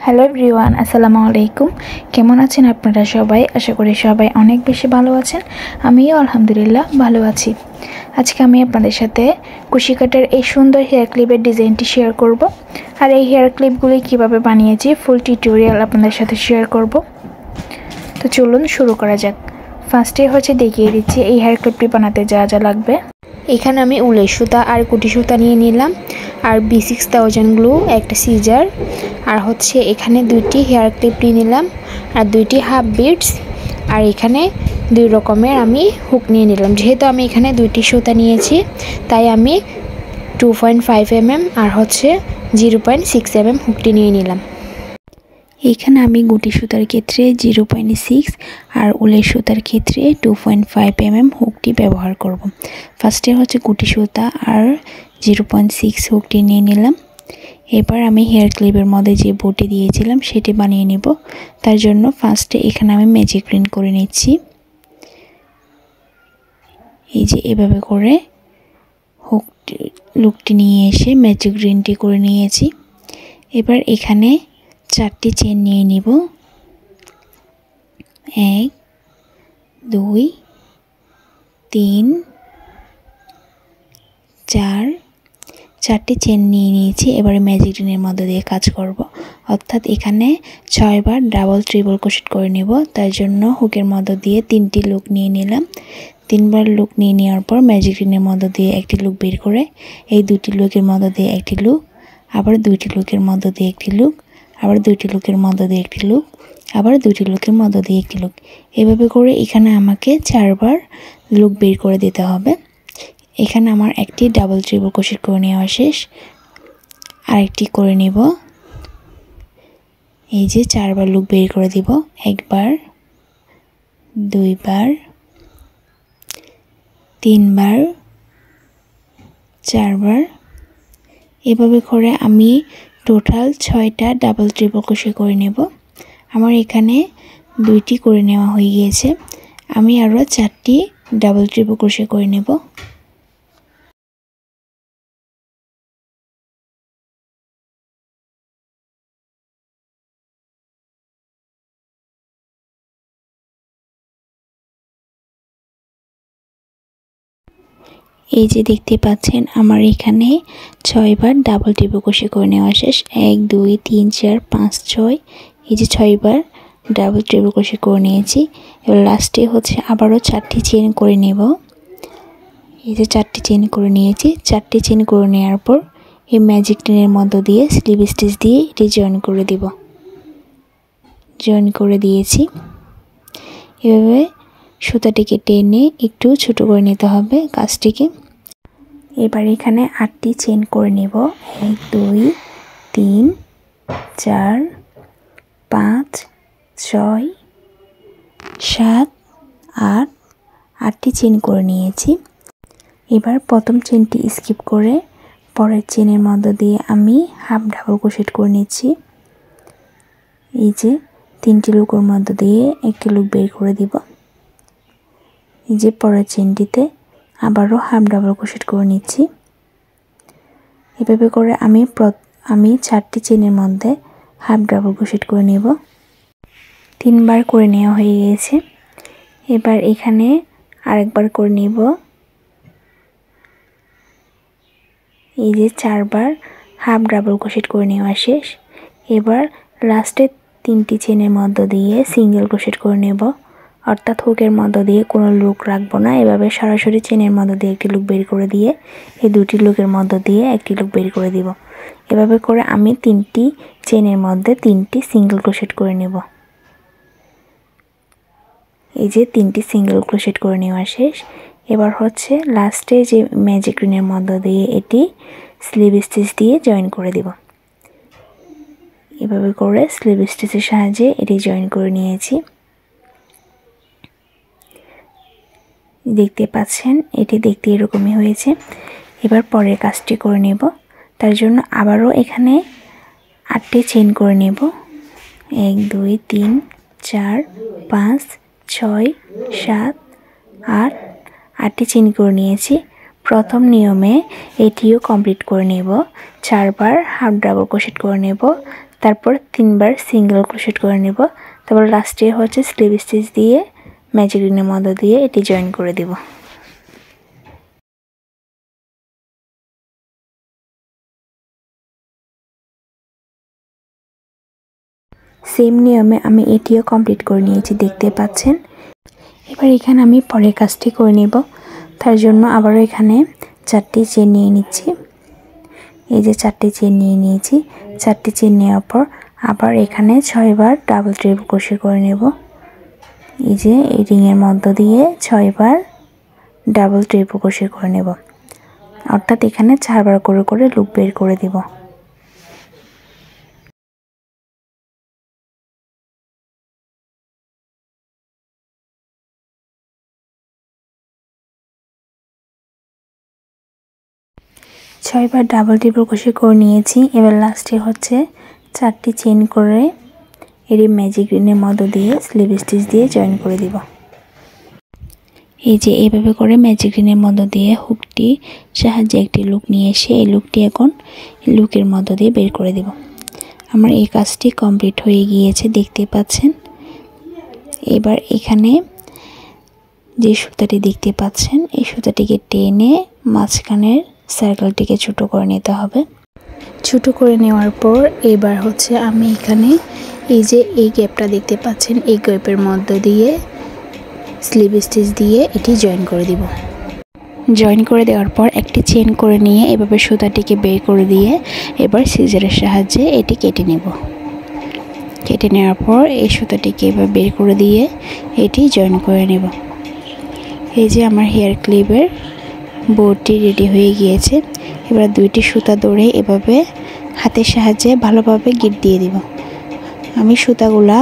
Hello everyone, আসসালামু আলাইকুম। কেমন আছেন আপনারা সবাই? আশা করি সবাই অনেক বেশি ভালো আছেন। আমিও আলহামদুলিল্লাহ ভালো আছি। আজকে আমি আপনাদের সাথে কুশি কাটার এই সুন্দর হেয়ার ক্লিপের ডিজাইনটি শেয়ার করব। আর এই হেয়ার ক্লিপগুলি কিভাবে বানিয়েছি ফুল টিউটোরিয়াল আপনাদের সাথে শেয়ার করব। তো চলুন শুরু করা যাক। ফার্স্টে দেখিয়ে দিচ্ছি এই হেয়ার ক্লিপটি বানাতে যা যা লাগবে। এখানে আমি উলের সুতা আর কুটি সুতা নিয়ে নিলাম, আর B6000 গ্লু, একটা সিজার, আর এখানে দুইটি হেয়ার ক্লিপ নিয়ে নিলাম, আর দুইটি হাফ বিটস, আর এখানে দুই রকমের আমি হুক নিয়ে নিলাম। যেহেতু আমি এখানে দুইটি সুতা নিয়েছি তাই আমি 2.5 mm আর 0.6 mm হুকটি নিয়ে নিলাম। এখানে আমি গুটি সুতার ক্ষেত্রে 0.6 আর উলের সুতার ক্ষেত্রে 2.5 mm হুকটি ব্যবহার করব। ফার্স্টে গুটি সুতা আর 0.6 হুকটি নিয়ে নিলাম। এবার আমি হেয়ার ক্লিপের মধ্যে যে বটি দিয়েছিলাম সেটি বানিয়ে নেব। তার জন্য ফার্স্টে এখানে আমি ম্যাজিক গ্রিন করে নিচ্ছি। এই যে এভাবে করে হুকটি লুকটি নিয়ে এসে ম্যাজিক গ্রিনটি করে নিয়েছি। এবার এখানে 4টি চেন নিয়ে নিব। 1 2 3 4, 4টি চেন নিয়ে নিয়েছি। এবারে ম্যাজিক গ্রিনের মধ্যে দিয়ে কাজ করব, অর্থাৎ এখানে 6 বার ডাবল ট্রিপল ক্রোশেট করে নেব। তার জন্য হুকের মধ্য দিয়ে 3টি লুক নিয়ে নিলাম। 3বার লুক নিয়ে নেওয়ার পর ম্যাজিক গ্রিনের মধ্য দিয়ে একটি লুক বের করে এই দুটি লুকের মধ্য দিয়ে একটি লুক, আবার দুইটি লুকের মধ্য দিয়ে একটি লুক, আবার দুইটি লুকের মধ্য দিয়ে একটি লুক, আবার দুইটি লুকের মধ্য দিয়ে একটি লুক। এভাবে করে এখানে আমাকে 4বার লুক বের করে দিতে হবে। এখানে আমার একটি ডাবল ট্রিপল ক্রোশেট করে নেওয়া শেষ। আরেকটি করে নিব। এই যে 4বার লুক বের করে দিব। 1বার, 2বার, 3বার, 4বার। এভাবে করে আমি টোটাল 6টা ডাবল ট্রিপল ক্রোশেট করে নেব। আমার এখানে 2টি করে নেওয়া হয়ে গিয়েছে। আমি আরও 4টি ডাবল ট্রিপল ক্রোশেট করে নেব। এই যে দেখতে পাচ্ছেন আমার এখানে 6বার ডাবল ট্রিপল ক্রোশেট করে নেওয়া শেষ। 1 2 3 4 5 6, এই যে 6বার ডাবল ট্রিপল ক্রোশেট করে নিয়েছি। এবার লাস্টে আবারও 4টি চেন করে নেব। এই যে 4টি চেন করে নিয়েছি। 4টি চেন করে নেওয়ার পর এই ম্যাজিক টেনের মধ্য দিয়ে স্লিপ স্টিচ দিয়ে এটি জয়েন করে দিব। জয়েন করে দিয়েছি। এভাবে সুতাটিকে টেনে একটু ছোট করে নিতে হবে কাজটিকে। এবার এখানে 8টি চেন করে নেব। 1 2 3 4 5 6 7 8, 8টি চেন করে নিয়েছি। এবার প্রথম চেনটি স্কিপ করে পরের চেনের মধ্য দিয়ে আমি হাফ ডাবল ক্রোশেট করে নিচ্ছি। এই যে 3টি লুকের মধ্য দিয়ে একটি লুক বের করে দিব। এই যে পরের চেনটিতে আবারও হাফ ডাবল ক্রোশেট করে নিচ্ছি। এভাবে করে আমি 4টি চেনের মধ্যে হাফ ডাবল ক্রোশেট করে নেব। 3বার করে নেওয়া হয়ে গিয়েছে। এবার এখানে আরেকবার করে নেব। এই যে 4বার হাফ ডাবল ক্রোশেট করে নেওয়া শেষ। এবার লাস্টে 3টি চেনের মধ্য দিয়ে সিঙ্গেল ক্রোশেট করে নেব, অর্থাৎ হুকের মধ্য দিয়ে কোনো লুক রাখবো না। এভাবে সরাসরি চেনের মধ্য দিয়ে একটি লুক বের করে দিয়ে এই দুটি লুকের মধ্য দিয়ে একটি লুক বের করে দিব। এভাবে করে আমি 3টি চেনের মধ্যে 3টি সিঙ্গেল ক্রোশেট করে নেব। এই যে 3টি সিঙ্গেল ক্রোশেট করে নেওয়া শেষ। এবার লাস্টে যে ম্যাজিক গ্রিনের মধ্য দিয়ে এটি স্লিপ স্টিচ দিয়ে জয়েন করে দিব। এভাবে করে স্লিপ স্টিচের সাহায্যে এটি জয়েন করে নিয়েছি। দেখতে পাচ্ছেন এটি দেখতে এরকমই হয়েছে। এবার পরের কাজটি করে নেব। তার জন্য আবারও এখানে 8টি চেন করে নেব। 1 2 3 4 5 6 7 8, 8টি চেন করে নিয়েছি। প্রথম নিয়মে এটিও কমপ্লিট করে নেব। 4বার হাফ ডাবল ক্রোশেট করে নেব। তারপর 3 বার সিঙ্গেল ক্রোশেট করে নেব। তারপর লাস্টে হচ্ছে স্লিপ স্টিচ দিয়ে ম্যাজিক রিনের মধ্য দিয়ে এটি জয়েন করে দেব। সেম নিয়মে আমি এটিও কমপ্লিট করে নিয়েছি, দেখতে পাচ্ছেন। এবার এখানে আমি পরের কাজটি করে নেব। তার জন্য আবারও এখানে 4টি চেন নিয়ে নিচ্ছি। এই যে 4টি চেন নিয়ে নিয়েছি। 4টি চেন নেওয়ার পর আবার এখানে 6 বার ডাবল ট্রিপল ক্রোশেট করে নেব। এই যে এই রিংয়ের মধ্য দিয়ে 6 বার ডাবল ট্রিপল ক্রোশেট করে নেব, অর্থাৎ এখানে 4 বার করে করে লুপ বের করে দেব। ছয়বার ডাবল ট্রিপল ক্রোশেট করে নিয়েছি। এবার লাস্টে হচ্ছে 4টি চেন করে এর ম্যাজিক রিনের মধ্য দিয়ে স্লিপ স্টিচ দিয়ে জয়েন করে দিব। এই যে এইভাবে করে ম্যাজিক রিনের মধ্য দিয়ে হুকটি সাহায্যে একটি লুক নিয়ে এসে এই লুকটি এখন লুকের মধ্য দিয়ে বের করে দিব। আমার এই কাজটি কমপ্লিট হয়ে গিয়েছে, দেখতে পাচ্ছেন। এবার এখানে যে সুতাটি দেখতে পাচ্ছেন এই সুতাটিকে টেনে মাঝখানের সার্কেলটিকে ছোট করে নিতে হবে। ছোট করে নেওয়ার পর এবার হচ্ছে আমি এখানে এই যে এই গ্যাপটা দেখতে পাচ্ছেন, এই গ্যাপের মধ্য দিয়ে স্লিপ স্টিচ দিয়ে এটি জয়েন করে দিব। জয়েন করে দেওয়ার পর একটি চেন করে নিয়ে এভাবে সুতাটিকে বের করে দিয়ে এবার সিজারের সাহায্যে এটি কেটে নেব। কেটে নেওয়ার পর এই সুতাটিকে এবার বের করে দিয়ে এটি জয়েন করে নেব। এই যে আমার হেয়ার ক্লিপের বোর্ডটি রেডি হয়ে গিয়েছে। এবার 2টি সুতা ধরে এভাবে হাতের সাহায্যে ভালোভাবে গিট দিয়ে দিব। আমি সুতাগুলা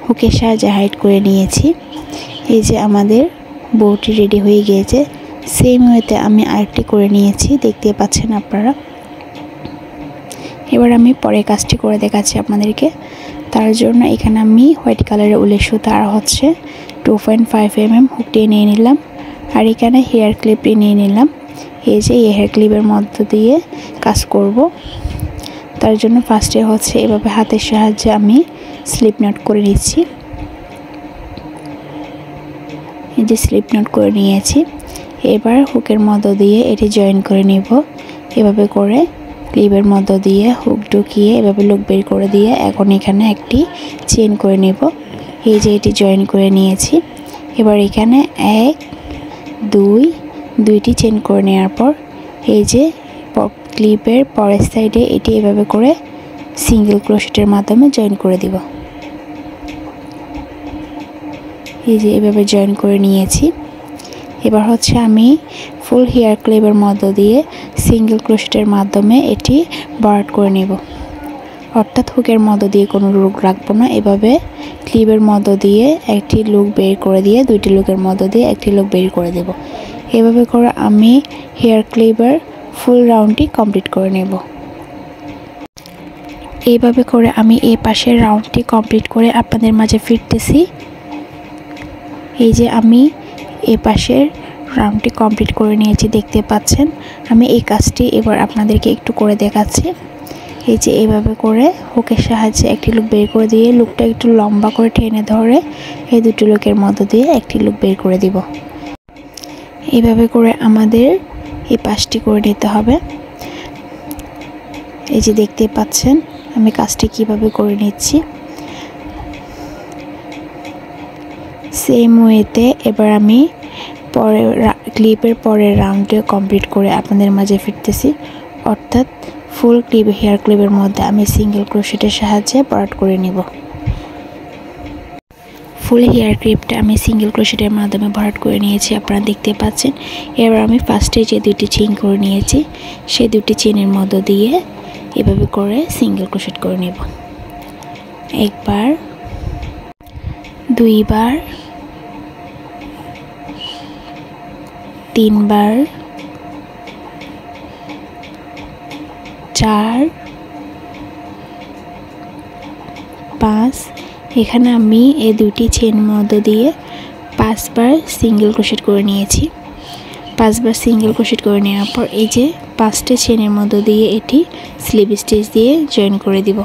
হুকের সাহায্যে হাইড করে নিয়েছি। এই যে আমাদের বোর্ডটি রেডি হয়ে গিয়েছে। সেম ওয়েতে আমি আরেকটি করে নিয়েছি, দেখতে পাচ্ছেন আপনারা। এবার আমি পরের কাজটি করে দেখাচ্ছি আপনাদেরকে। তার জন্য এখানে আমি হোয়াইট কালারের উলের সুতা আর হচ্ছে 2.5 mm হুকটি নিয়ে নিলাম, আর এখানে হেয়ার ক্লিপটি নিয়ে নিলাম। এই যে এই হেয়ার ক্লিপের মধ্য দিয়ে কাজ করব। তার জন্য ফার্স্টে হচ্ছে এভাবে হাতের সাহায্যে আমি স্লিপ নট করে নিচ্ছি। এই যে স্লিপ নট করে নিয়েছি। এবার হুকের মধ্য দিয়ে এটি জয়েন করে নিব। এভাবে করে ক্লিপের মধ্য দিয়ে হুক ঢুকিয়ে এভাবে লুক বের করে দিয়ে এখন এখানে একটি চেন করে নেব। এই যে এটি জয়েন করে নিয়েছি। এবার এখানে 1 2টি চেন করে নেওয়ার পর এই যে ক্লিপের পরের সাইডে এটি এভাবে করে সিঙ্গেল ক্রোশেটের মাধ্যমে জয়েন করে দিব। এই যে এভাবে জয়েন করে নিয়েছি। এবার হচ্ছে আমি ফুল হেয়ার ক্লিপের মধ্য দিয়ে সিঙ্গেল ক্রোশেটের মাধ্যমে এটি ভরাট করে নেব, অর্থাৎ হুকের মধ্য দিয়ে কোনো লুক রাখবো না। এভাবে ক্লিপের মধ্য দিয়ে একটি লুক বের করে দিয়ে 2টি লুকের মধ্য দিয়ে একটি লুক বের করে দেব। এভাবে করে আমি হেয়ার ক্লিপের ফুল রাউন্ডটি কমপ্লিট করে নেব। এইভাবে করে আমি এই পাশের রাউন্ডটি কমপ্লিট করে আপনাদের মাঝে ফিরতেছি। এই যে আমি এই পাশের রাউন্ডটি কমপ্লিট করে নিয়েছি, দেখতে পাচ্ছেন। আমি এই কাজটি এবার আপনাদেরকে একটু করে দেখাচ্ছি। এই যে এইভাবে করে হুকের সাহায্যে একটি লুক বের করে দিয়ে লুকটা একটু লম্বা করে টেনে ধরে এই 2টি লুকের মধ্য দিয়ে একটি লুক বের করে দিব। এইভাবে করে আমাদের এই পাশটি করে নিতে হবে। এই যে দেখতে পাচ্ছেন আমি কাজটি কিভাবে করে নিচ্ছি। সেম ওয়েতে এবার আমি ক্লিপের পরের রাউন্ডটি কমপ্লিট করে আপনাদের মাঝে ফিরতেছি, অর্থাৎ ফুল ক্লিপ হেয়ার ক্লিপের মধ্যে আমি সিঙ্গেল ক্রোশেটের সাহায্যে ভরাট করে নিব। ফুল হেয়ার ক্লিপটা আমি সিঙ্গেল ক্রোশেটের মাধ্যমে ভরাট করে নিয়েছি, আপনারা দেখতে পাচ্ছেন। এবার আমি ফার্স্টে যে 2টি চেইন করে নিয়েছি সেই 2টি চেইনের মধ্য দিয়ে এভাবে করে সিঙ্গেল ক্রোশেট করে নেব। 1 বার, 2 বার, 3 বার, 4, 5। এখানে আমি এই 2টি চেইন মধ্য দিয়ে 5 বার সিঙ্গেল ক্রোশেট করে নিয়েছি। 5 বার সিঙ্গেল ক্রোশেট করে নেওয়ার পর এই যে 5টা চেইনের মধ্য দিয়ে এটি স্লিপ স্টিচ দিয়ে জয়েন করে দিব।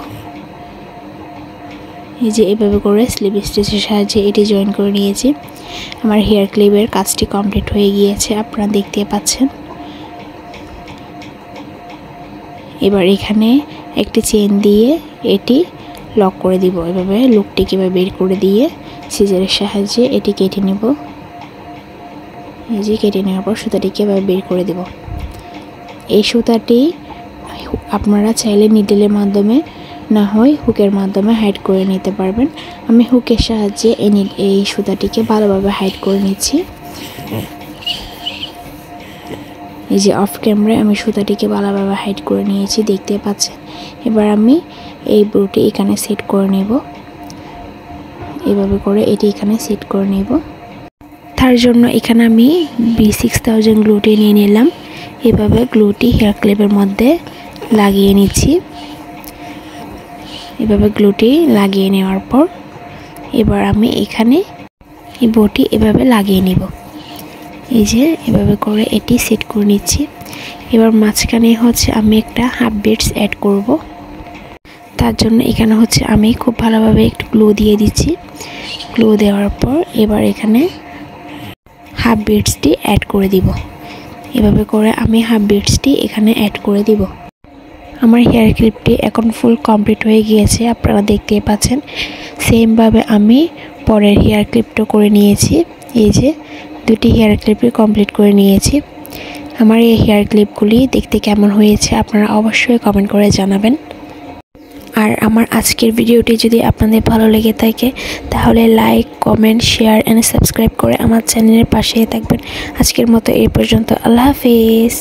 এই যে এভাবে করে স্লিপ স্টিচের সাহায্যে এটি জয়েন করে নিয়েছি। আমার হেয়ার ক্লিপের কাজটি কমপ্লিট হয়ে গিয়েছে, আপনারা দেখতে পাচ্ছেন। এবার এখানে একটি চেন দিয়ে এটি লক করে দিব। এভাবে লুকটিকে বের করে দিয়ে সিজারের সাহায্যে এটি কেটে নেব। এই যে কেটে নেওয়ার পর সুতাটিকে এভাবে বের করে দেব। এই সুতাটি আপনারা চাইলে নিডলের মাধ্যমে না হয় হুকের মাধ্যমে হাইড করে নিতে পারবেন। আমি হুকের সাহায্যে এই সুতাটিকে ভালোভাবে হাইড করে নিচ্ছি। এই যে অফ ক্যামেরায় আমি সুতাটিকে ভালোভাবে হাইড করে নিয়েছি, দেখতে পাচ্ছেন। এবার আমি এই ব্রুটি এখানে সেট করে নেব। এভাবে করে এটি এখানে সেট করে নেব। তার জন্য এখানে আমি B6000 গ্লুটি নিয়ে নিলাম। এভাবে গ্লুটি হেয়ার ক্লিপের মধ্যে লাগিয়ে নিচ্ছি। এভাবে গ্লুটি লাগিয়ে নেওয়ার পর এবার আমি এখানে এই বটি এভাবে লাগিয়ে নেব। এই যে এভাবে করে এটি সেট করে নিচ্ছি। এবার মাঝখানে হচ্ছে আমি একটা হাফ বিটস অ্যাড করব। তার জন্য এখানে হচ্ছে আমি খুব ভালোভাবে একটু গ্লু দিয়ে দিচ্ছি। গ্লু দেওয়ার পর এবার এখানে হাফ বিটসটি অ্যাড করে দিব। এভাবে করে আমি হাফ বিটসটি এখানে অ্যাড করে দিব। আমার হেয়ার ক্লিপটি এখন ফুল কমপ্লিট হয়ে গিয়েছে, আপনারা দেখতেই পাচ্ছেন। সেমভাবে আমি পরের হেয়ার ক্লিপটা করে নিয়েছি। এই যে দুটি হেয়ার ক্লিপই কমপ্লিট করে নিয়েছি। আমার এই হেয়ার ক্লিপগুলি দেখতে কেমন হয়েছে আপনারা অবশ্যই কমেন্ট করে জানাবেন। আর আমার আজকের ভিডিওটি যদি আপনাদের ভালো লেগে থাকে তাহলে like, comment, share and subscribe করে আমার চ্যানেলের পাশেই থাকবেন। আজকের মতো এই পর্যন্ত। আল্লাহ হাফিজ।